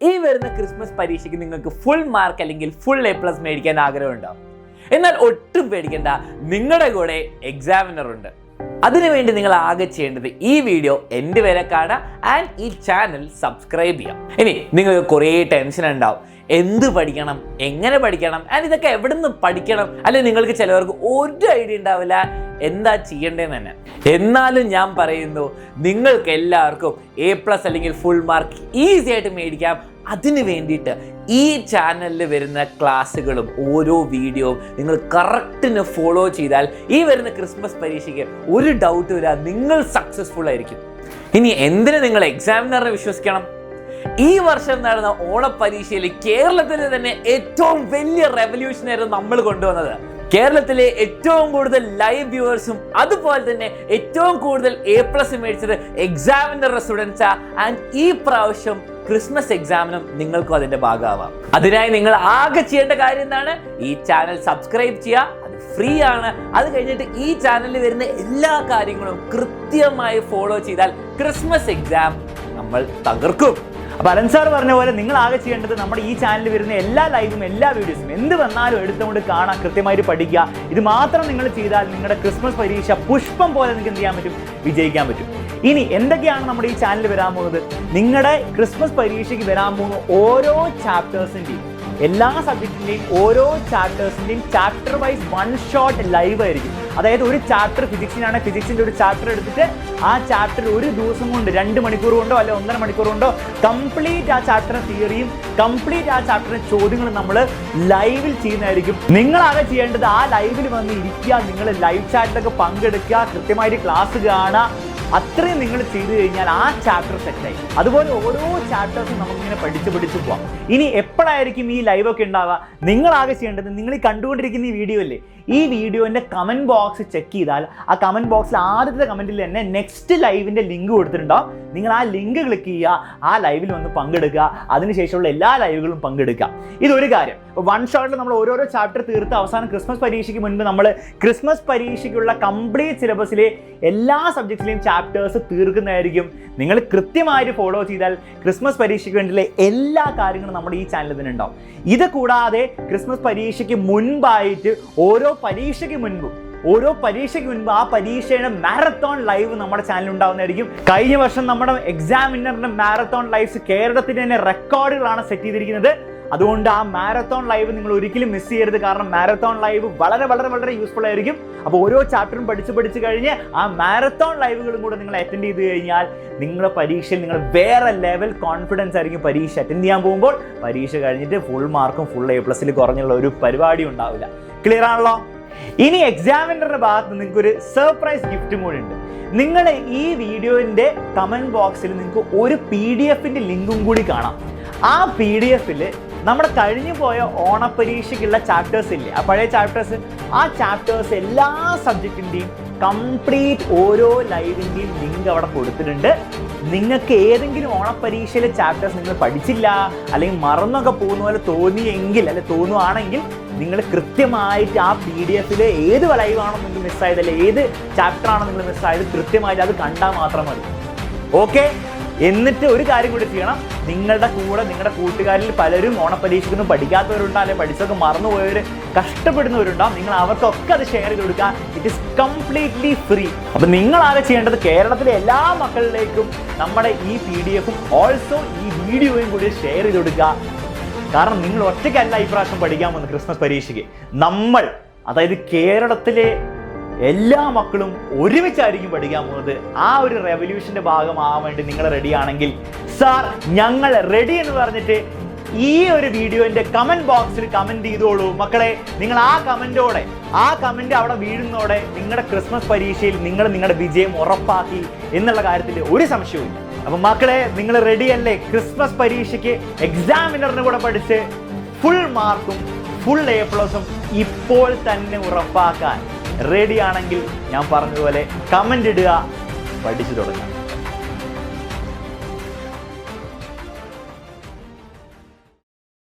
ഈ വരുന്ന ക്രിസ്മസ് പരീക്ഷയ്ക്ക് നിങ്ങൾക്ക് ഫുൾ മാർക്ക് അല്ലെങ്കിൽ ഫുൾ A+ മേടിക്കാൻ ആഗ്രഹമുണ്ടാവും. എന്നാൽ ഒട്ടും പേടിക്കേണ്ട, നിങ്ങളുടെ കൂടെ എക്സാമിനർ ഉണ്ട്. അതിനുവേണ്ടി നിങ്ങൾ ആകെ ചെയ്യേണ്ടത് ഈ വീഡിയോ എൻ്റെ വരെ കാണുക ആൻഡ് ഈ ചാനൽ സബ്സ്ക്രൈബ് ചെയ്യാം. ഇനി നിങ്ങൾക്ക് കുറേ ടെൻഷൻ ഉണ്ടാവും, എന്ത് പഠിക്കണം, എങ്ങനെ പഠിക്കണം, ആൻഡ് ഇതൊക്കെ എവിടെ നിന്ന് പഠിക്കണം, അല്ലെങ്കിൽ നിങ്ങൾക്ക് ചിലവർക്ക് ഒരു ഐഡിയ ഉണ്ടാവില്ല എന്താ ചെയ്യേണ്ടതെന്ന് തന്നെ. എന്നാലും ഞാൻ പറയുന്നു, നിങ്ങൾക്ക് എല്ലാവർക്കും A+ അല്ലെങ്കിൽ ഫുൾ മാർക്ക് ഈസി ആയിട്ട് മേടിക്കാം. അതിന് വേണ്ടിയിട്ട് ഈ ചാനലിൽ വരുന്ന ക്ലാസ്സുകളും ഓരോ വീഡിയോയും നിങ്ങൾ കറക്റ്റിന് ഫോളോ ചെയ്താൽ ഈ വരുന്ന ക്രിസ്മസ് പരീക്ഷയ്ക്ക് ഒരു ഡൗട്ടും ഇല്ല, നിങ്ങൾ സക്സസ്ഫുൾ ആയിരിക്കും. ഇനി എന്തിന് നിങ്ങൾ എക്സാമിനറിനെ വിശ്വസിക്കണം? ഈ വർഷം നടന്ന ഓണപ്പരീക്ഷയിൽ കേരളത്തിലെ തന്നെ ഏറ്റവും വലിയ റെവല്യൂഷൻ ആയിരുന്നു നമ്മൾ കൊണ്ടുവന്നത്. കേരളത്തിലെ ഏറ്റവും കൂടുതൽ ലൈവ് വ്യൂവേഴ്സും അതുപോലെ തന്നെ ഏറ്റവും കൂടുതൽ A+ മേടിച്ചത് എക്സാമിനറുടെ സ്റ്റുഡൻസാ. ആൻഡ് ഈ പ്രാവശ്യം ക്രിസ്മസ് എക്സാമിനും നിങ്ങൾക്കും അതിന്റെ ഭാഗമാവാം. അതിനായി നിങ്ങൾ ആകെ ചെയ്യേണ്ട കാര്യം എന്താണ്? ഈ ചാനൽ സബ്സ്ക്രൈബ് ചെയ്യുക, അത് ഫ്രീ ആണ്. അത് കഴിഞ്ഞിട്ട് ഈ ചാനലിൽ വരുന്ന എല്ലാ കാര്യങ്ങളും കൃത്യമായി ഫോളോ ചെയ്താൽ ക്രിസ്മസ് എക്സാം നമ്മൾ തകർക്കും. അപ്പോൾ അലൻ സാർ പറഞ്ഞ പോലെ നിങ്ങൾ ആകെ ചെയ്യേണ്ടത് നമ്മുടെ ഈ ചാനലിൽ വരുന്ന എല്ലാ ലൈവും എല്ലാ വീഡിയോസും എന്ത് വന്നാലും എടുത്തുകൊണ്ട് കാണാൻ, കൃത്യമായിട്ട് പഠിക്കുക. ഇത് മാത്രം നിങ്ങൾ ചെയ്താൽ നിങ്ങളുടെ ക്രിസ്മസ് പരീക്ഷ പുഷ്പം പോലെ നിങ്ങൾക്ക് എന്ത് ചെയ്യാൻ പറ്റും? വിജയിക്കാൻ പറ്റും. ഇനി എന്തൊക്കെയാണ് നമ്മുടെ ഈ ചാനലിൽ വരാൻ പോകുന്നത്? നിങ്ങളുടെ ക്രിസ്മസ് പരീക്ഷയ്ക്ക് വരാൻ പോകുന്ന ഓരോ ചാപ്റ്റേഴ്സിൻ്റെയും എല്ലാ സബ്ജക്റ്റിൻ്റെയും ഓരോ ചാപ്റ്റേഴ്സിൻ്റെയും ചാപ്റ്റർ വൈസ് 1 ഷോട്ട് ലൈവ് ആയിരിക്കും. അതായത് ഒരു ചാപ്റ്റർ ഫിസിക്സിനാണ്, ഫിസിക്സിൻ്റെ ഒരു ചാപ്റ്റർ എടുത്തിട്ട് ആ ചാപ്റ്റർ ഒരു ദിവസം കൊണ്ട് 2 മണിക്കൂർ കൊണ്ടോ അല്ലെങ്കിൽ 1.5 മണിക്കൂർ കൊണ്ടോ കംപ്ലീറ്റ് ആ ചാപ്റ്ററിന് തിയറിയും കംപ്ലീറ്റ് ആ ചാപ്റ്ററിന് ചോദ്യങ്ങളും നമ്മൾ ലൈവിൽ ചെയ്യുന്നതായിരിക്കും. നിങ്ങളാകെ ചെയ്യേണ്ടത് ആ ലൈവിൽ വന്ന് ഇരിക്കുക, നിങ്ങൾ ലൈവ് ചാറ്റിലൊക്കെ പങ്കെടുക്കുക, കൃത്യമായിട്ട് ക്ലാസ് കാണുക. അത്രയും നിങ്ങൾ ചെയ്തു കഴിഞ്ഞാൽ ആ ചാപ്റ്റർ സെറ്റായി. അതുപോലെ ഓരോ ചാപ്റ്റേഴ്സും നമുക്കിങ്ങനെ പഠിച്ച് പോവാം. ഇനി എപ്പോഴായിരിക്കും ഈ ലൈവൊക്കെ ഉണ്ടാവുക? നിങ്ങളാകെ ചെയ്യേണ്ടത്, നിങ്ങൾ ഈ കണ്ടുകൊണ്ടിരിക്കുന്ന ഈ വീഡിയോ അല്ലേ, ഈ വീഡിയോൻ്റെ കമൻറ്റ് ബോക്സ് ചെക്ക് ചെയ്താൽ ആ കമൻറ്റ് ബോക്സിൽ ആദ്യത്തെ കമൻറ്റിൽ തന്നെ നെക്സ്റ്റ് ലൈവിൻ്റെ ലിങ്ക് കൊടുത്തിട്ടുണ്ടാവും. നിങ്ങൾ ആ ലിങ്ക് ക്ലിക്ക് ചെയ്യുക, ആ ലൈവിൽ വന്ന് പങ്കെടുക്കുക, അതിനുശേഷമുള്ള എല്ലാ ലൈവുകളും പങ്കെടുക്കുക. ഇതൊരു കാര്യം. 1 ഷോട്ടിൽ നമ്മൾ ഓരോരോ ചാപ്റ്റർ തീർത്ത് അവസാനം ക്രിസ്മസ് പരീക്ഷയ്ക്ക് മുൻപ് നമ്മൾ ക്രിസ്മസ് പരീക്ഷയ്ക്കുള്ള കംപ്ലീറ്റ് സിലബസിലെ എല്ലാ സബ്ജക്റ്റിലെയും ചാപ്റ്റേഴ്സ് തീർക്കുന്നതായിരിക്കും. നിങ്ങൾ കൃത്യമായിട്ട് ഫോളോ ചെയ്താൽ ക്രിസ്മസ് പരീക്ഷയ്ക്ക് വേണ്ടിയുള്ള എല്ലാ കാര്യങ്ങളും നമ്മുടെ ഈ ചാനലിൽ തന്നെ ഉണ്ടാവും. ഇത് കൂടാതെ ക്രിസ്മസ് പരീക്ഷയ്ക്ക് മുൻപായിട്ട് ഓരോ പരീക്ഷയ്ക്ക് മുൻപ് ആ പരീക്ഷയുടെ മാരത്തോൺ ലൈവ് നമ്മുടെ ചാനലിൽ ഉണ്ടാവുന്നതായിരിക്കും. കഴിഞ്ഞ വർഷം നമ്മുടെ എക്സാമിനറിന്റെ മാരത്തോൺ ലൈവ്സ് കേരളത്തിൽ തന്നെ റെക്കോർഡുകളാണ് സെറ്റ് ചെയ്തിരിക്കുന്നത്. അതുകൊണ്ട് ആ മാരത്തോൺ ലൈവ് നിങ്ങൾ ഒരിക്കലും മിസ് ചെയ്യരുത്. കാരണം മാരത്തോൺ ലൈവ് വളരെ വളരെ വളരെ യൂസ്ഫുൾ ആയിരിക്കും. അപ്പോൾ ഓരോ ചാപ്റ്ററും പഠിച്ച് കഴിഞ്ഞ് ആ മാരത്തോൺ ലൈവുകളും കൂടെ നിങ്ങൾ അറ്റൻഡ് ചെയ്ത് കഴിഞ്ഞാൽ നിങ്ങളുടെ പരീക്ഷയിൽ നിങ്ങൾ വേറെ ലെവൽ കോൺഫിഡൻസ് ആയിരിക്കും പരീക്ഷ അറ്റൻഡ് ചെയ്യാൻ പോകുമ്പോൾ. പരീക്ഷ കഴിഞ്ഞിട്ട് ഫുൾ മാർക്കും ഫുൾ A+ കുറഞ്ഞുള്ള ഒരു പരിപാടി ഉണ്ടാവില്ല. ക്ലിയർ ആണല്ലോ? ഇനി എക്സാമിനറുടെ ഭാഗത്ത് നിങ്ങൾക്ക് ഒരു സർപ്രൈസ് ഗിഫ്റ്റും കൂടി ഉണ്ട്. നിങ്ങൾ ഈ വീഡിയോന്റെ കമന്റ് ബോക്സിൽ നിങ്ങൾക്ക് ഒരു PDF-ന്റെ ലിങ്കും കൂടി കാണാം. ആ PDF-ൽ നമ്മുടെ കഴിഞ്ഞു പോയ ഓണപ്പരീക്ഷയ്ക്കുള്ള ചാപ്റ്റേഴ്സ് ഇല്ലേ, ആ പഴയ ചാപ്റ്റേഴ്സ്, ആ ചാപ്റ്റേഴ്സ് എല്ലാ സബ്ജക്റ്റിൻ്റെയും കംപ്ലീറ്റ് ഓരോ ലൈവിൻ്റെയും ലിങ്ക് അവിടെ കൊടുത്തിട്ടുണ്ട്. നിങ്ങൾക്ക് ഏതെങ്കിലും ഓണപ്പരീക്ഷയിലെ ചാപ്റ്റേഴ്സ് നിങ്ങൾ പഠിച്ചില്ല അല്ലെങ്കിൽ മറന്നൊക്കെ പോകുന്ന പോലെ തോന്നുകയാണെങ്കിൽ നിങ്ങൾ കൃത്യമായിട്ട് ആ PDF-ൽ ഏത് ലൈവാണോ നിങ്ങൾക്ക് മിസ്സായത്, അല്ലെങ്കിൽ ഏത് ചാപ്റ്റർ ആണോ നിങ്ങൾ മിസ്സായത്, കൃത്യമായിട്ട് അത് കണ്ടാൽ മാത്രം മതി. ഓക്കെ? എന്നിട്ട് ഒരു കാര്യം കൂടി ചെയ്യണം. നിങ്ങളുടെ കൂടെ നിങ്ങളുടെ കൂട്ടുകാരിൽ പലരും ഓണപ്പരീക്ഷയ്ക്കൊന്നും പഠിക്കാത്തവരുണ്ടാവും, അല്ലെങ്കിൽ പഠിച്ചൊക്കെ മറന്നുപോയവർ, കഷ്ടപ്പെടുന്നവരുണ്ടാവും. നിങ്ങൾ അവർക്കൊക്കെ അത് ഷെയർ ചെയ്ത് കൊടുക്കുക. It is completely free. അപ്പം നിങ്ങളാകെ ചെയ്യേണ്ടത് കേരളത്തിലെ എല്ലാ മക്കളിലേക്കും നമ്മുടെ ഈ PDF-ഉം ഓൾസോ ഈ വീഡിയോയും കൂടി ഷെയർ ചെയ്ത് കൊടുക്കുക. കാരണം നിങ്ങൾ ഒറ്റയ്ക്കല്ല ഈ പ്രാവശ്യം പഠിക്കാൻ പോകുന്നത് ക്രിസ്മസ് പരീക്ഷയ്ക്ക്. നമ്മൾ, അതായത് കേരളത്തിലെ എല്ലാ മക്കളും ഒരുമിച്ചായിരിക്കും പഠിക്കാൻ പോകുന്നത്. ആ ഒരു റെവല്യൂഷന്റെ ഭാഗമാകാൻ വേണ്ടി നിങ്ങൾ റെഡി ആണെങ്കിൽ, സാർ ഞങ്ങൾ റെഡി എന്ന് പറഞ്ഞിട്ട് ഈ ഒരു വീഡിയോന്റെ കമന്റ് ബോക്സിൽ കമന്റ് ചെയ്തോളൂ മക്കളെ. നിങ്ങൾ ആ കമന്റ് അവിടെ വീഴുന്നതോടെ നിങ്ങളുടെ ക്രിസ്മസ് പരീക്ഷയിൽ നിങ്ങൾ നിങ്ങളുടെ വിജയം ഉറപ്പാക്കി എന്നുള്ള കാര്യത്തിൽ ഒരു സംശയവും ഇല്ല. അപ്പൊ മക്കളെ, നിങ്ങൾ റെഡി അല്ലേ ക്രിസ്മസ് പരീക്ഷയ്ക്ക് എക്സാമിനറിന് കൂടെ പഠിച്ച് ഫുൾ മാർക്കും ഫുൾ A+ഉം ഇപ്പോൾ തന്നെ ഉറപ്പാക്കാൻ? റെഡി ആണെങ്കിൽ ഞാൻ പറഞ്ഞതുപോലെ കമന്റ് ഇടുക, പഠിച്ചു തുടങ്ങാം.